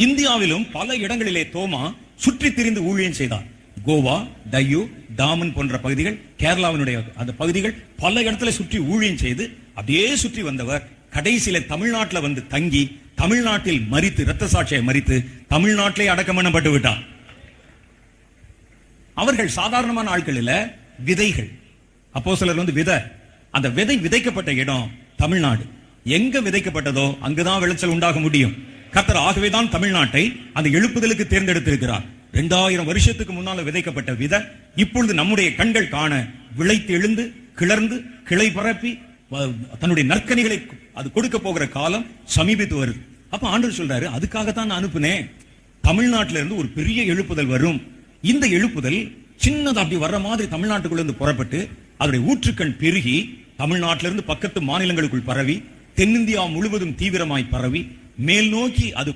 இந்தியாவிலும் பல இடங்களிலே தோமா சுற்றி திரிந்து ஊழியம் செய்தார். கோவா, டையூ, டாமன் போன்ற பகுதிகள், கேரளாவினுடைய அந்த பகுதிகள், பல இடத்துல சுற்றி ஊழியம் செய்து அப்படியே சுற்றி வந்தவர் கடைசியில தமிழ்நாட்டில் வந்து தங்கி தமிழ்நாட்டில் மரித்து, இரத்த சாட்சியை மரித்து தமிழ்நாட்டிலே அடக்கம் பண்ணப்பட்டு விட்டார். அவர்கள் சாதாரணமான ஆட்கள் இல்ல, விதைகள். அப்போஸ்தலர் வந்து விதை. அந்த விதை விதைக்கப்பட்ட இடம் தமிழ்நாடு. எங்க விதைக்கப்பட்டதோ அங்குதான் விளைச்சல் உண்டாக முடியும். கர்த்தர் ஆகவேதான் தமிழ்நாட்டை அந்த எழுப்புதலுக்கு தேர்ந்தெடுத்திருக்கிறார். 2000 வருஷத்துக்கு முன்னால விதைக்கப்பட்ட விதை இப்பொழுது நம்முடைய கண்கள் காண விளைத்து எழுந்து கிளர்ந்து கிளை பரப்பி தன்னுடைய நற்கனிகளை அது கொடுக்க போகிற காலம் சமீபித்து வருது. அப்ப ஆண்டவர் சொல்றாரு, அதுக்காகத்தான் நான் அனுப்புனேன். தமிழ்நாட்டில இருந்து ஒரு பெரிய எழுப்புதல் வரும். இந்த எழுப்புதல் சின்னதா அப்படி வர்ற மாதிரி தமிழ்நாட்டுக்குள்ள இருந்து புறப்பட்டு அதனுடைய ஊற்றுக்கண் பெருகி தமிழ்நாட்டிலிருந்து பக்கத்து மாநிலங்களுக்குள் பரவி தென்னிந்தியா முழுவதும் தீவிரமாய் பரவி மேல் நோக்கி அது